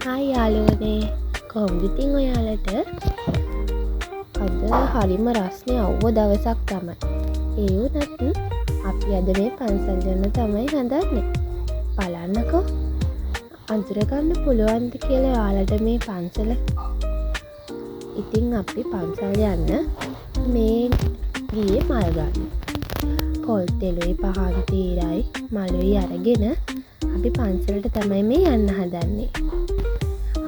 Hi යාළුවනේ කොහොමද ඉතින් ඔයාලට අද හරිම රස්නේ අවුව දවසක් තමයි. ඒ වුණත් අපි අද මේ පන්සල් යන්න තමයි හදන්නේ. බලන්නකෝ අඳුර ගන්න පුළුවන්ද කියලා ඔයාලට මේ පන්සල. ඉතින් අපි පන්සල් යන්න මේ ගියේ මල් ගන්න. පොල් තෙලුයි පහන් තීරයි මලුයි අරගෙන අපි පන්සලට තමයි මේ යන්න හදන්නේ.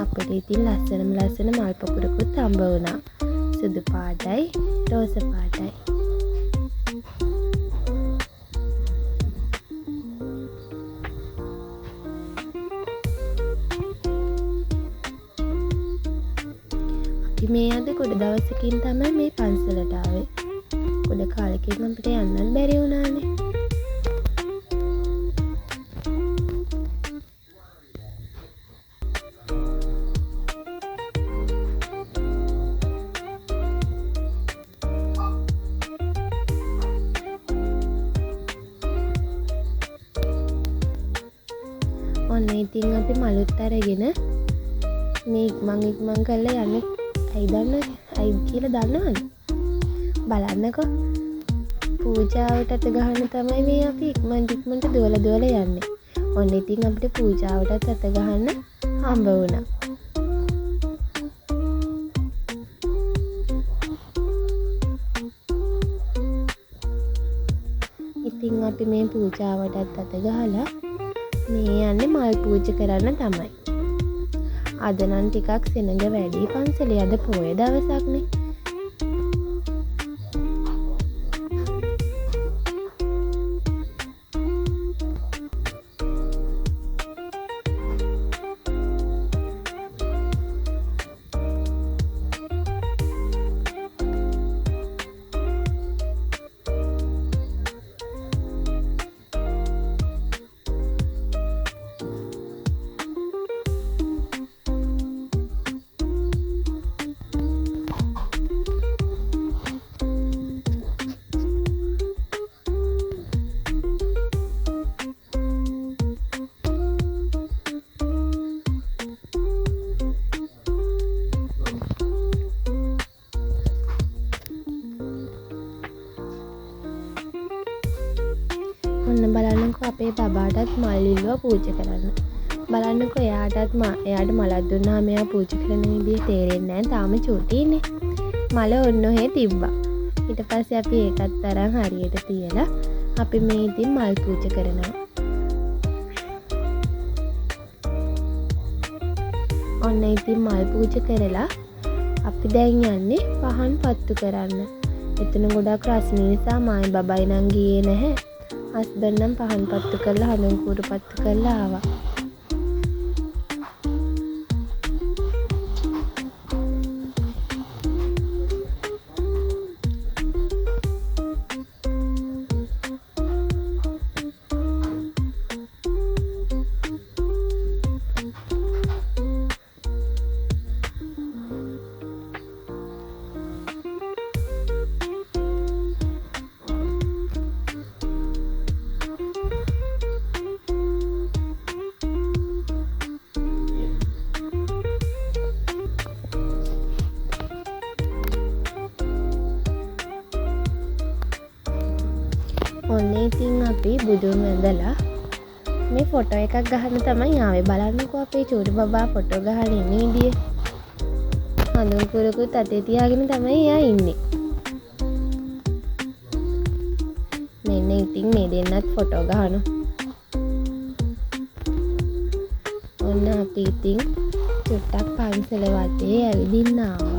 අපිට ඉතින් ලස්සන මල් පොකුරකුත් හම්බ වුණා. සුදු පාටයි රෝස පාටයි. අපි මේ අද ගොඩ දවසකින් තමයි මේ පන්සලට ආවේ. ගොඩ කාලෙකින් අපිට යන්නත් බැරි වුණානේ. ඔන්න ඉතින් අපි මලුත් අරගෙන මේ ඉක්මන් කරලා යන්නේ. ඇයි කියලා දන්නවද? බලන්නකෝ පූජාවට අත ගහන්න තමයි මේ අපි ඉක්මනට දුවලා යන්නේ. ඔන්න ඉතින් අපිට පූජාවටත් අත ගහන්න හම්බ වුණා. ඉතින් අපි මේ පූජාවටත් අත ගහලා මේ යන්නේ මල් පූජා කරන්න තමයි. අද නම් ටිකක් සෙනඟ වැඩි පන්සලේ අද පොය දවසක්නේ. ඔන්න බලන්නකෝ අපේ බබාටත් මල් ඉල්ලුවා පූජා කරන්න. බලන්නකෝ එයාට මලක් දුන්නාම එයා පූජා කරන විදිය තේරෙන්නේ නැහැ. තාම චූටිනේ. මල ඔන්න ඔහෙ තිබ්බා. ඊට පස්සේ අපි ඒකත් අරන් හරියට තියලා අපි මේ ඉතින් මල් පූජා කරනවා. ඔන්න ඉතින් මල් පූජා කරලා අපි දැන් යන්නේ පහන් පත්තු කරන්න. එතන ගොඩක් රස්නේ නිසා මායි බබයි නම් ගියේ නැහැ. හස්බන්ඩ් නම් පහන් පත්තු කරලා හඳුන් කූරු පත්තු කරලා ආවා. ඔන්න ඉතින් අපි බුදුන් වැඳලා මේ ෆොටෝ එකක් ගහන්න තමයි ආවේ. බලන්නකෝ අපේ චූටි බබා ෆොටෝ ගහන ඉන්නේ ඉදියේ. හඳුන් කුරුකුත් අතේ තියාගෙන තමයි එයා ඉන්නේ. මෙන්න ඉතින් මේ දෙන්නත් ෆොටෝ ගහනවා. ඔන්න අපි ඉතින් චුට්ටක් පන්සල වටේ ඇවිදින්න ආවා.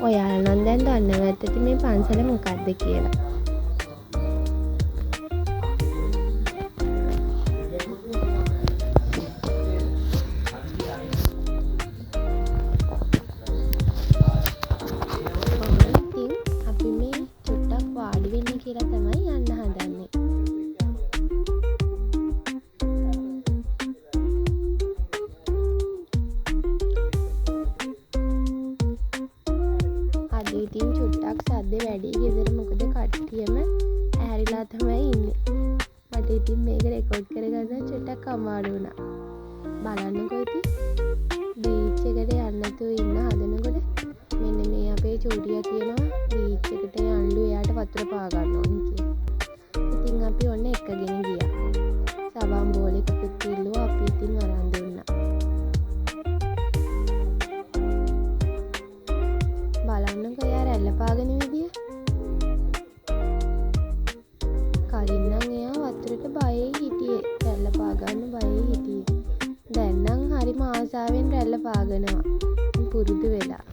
ඔයාලා නම් දැන් දන්නවා ඇත්තට මේ පන්සල මොකක්ද කියලා. ඉතින් අපි මේ චුට්ටක් වාඩි වෙන්න කියලා තමයි යන්න හදන්නේ. මට ඉතින් මේක රෙකෝඩ් කරගන්න චුට්ටක් අමාරු වුණා. බලන්නකෝ ඉතින් බීච් එකට යන්න නැතුව ඉන්න හදනකොට මෙන්න මේ අපේ චූටියා කියනවා බීච් එකට යන්නලු එයාට වතුර පා ගන්න ඕනේ කියලා. ඉතින් අපි ඔන්න එකගෙන ගියා. සබන් බෝලෙකුත් ඉල්ලුවා අපි ඉතින් අරන් දුන්නා. බලන්නකෝ එයා රැල්ල පාගන විදිය. කලින් නම් එයා වතුරට බයේ හිටියේ. රැල්ල පාගන්න බයේ හිටියේ. දැන් නම් හරිම ආසාවෙන් රැල්ල පාගනවා. පුරුදු වෙලා.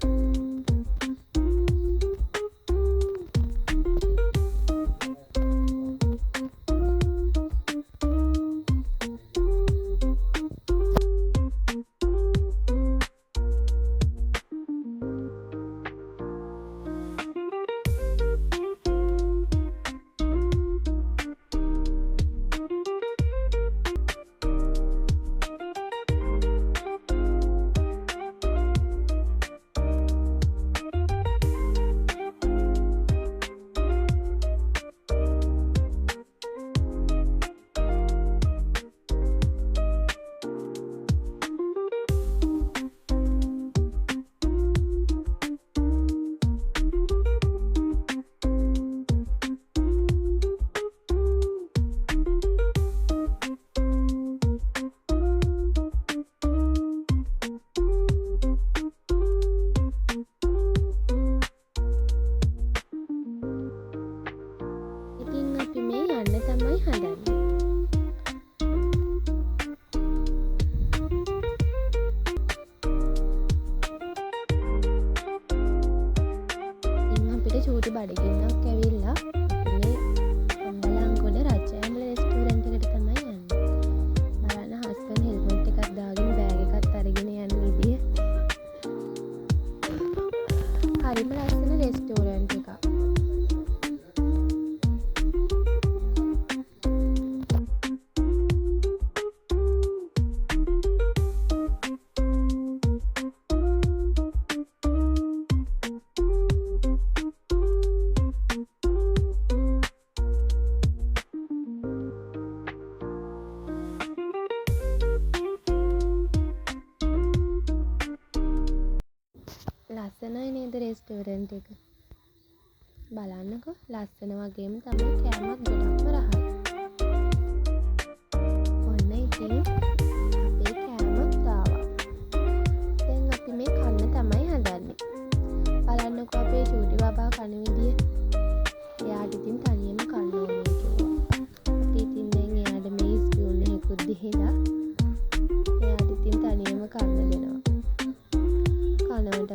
චූටි බඩගින්නක් ඇවිල්ලා මේ අම්බලන්ගොඩ රජයමල රෙස්ටෝරන්ට් එකට තමයි යන්නේ. බලන්න හස්බන්ඩ් හෙල්මට් එකක් දාගෙන බෑග් එකත් අරගෙන යන විදිය. හරිම ලස්සන රෙස්ටෝරන්ට් එකක්. ලස්සනයි නේද රෙස්ටෝරන්ට් එක. බලන්නකෝ ලස්සන වගේම තමයි කෑමක් ගොඩක්ම රහයි. ඔන්න ඉතින් අපේ කෑමත් ආවා. දැන් අපි මේ කන්න තමයි හදන්නේ. බලන්නකෝ අපේ චූටි බබා කන විදිය. එයාට ඉතින් තනියම කන්න ඕනේ කිව්වා. අපි ඉතින් දැන් එයාට මේ ස්පූන් එකකුත් දීලා එයාට ඉතින් තනියම කන්න දෙනවා. කනවට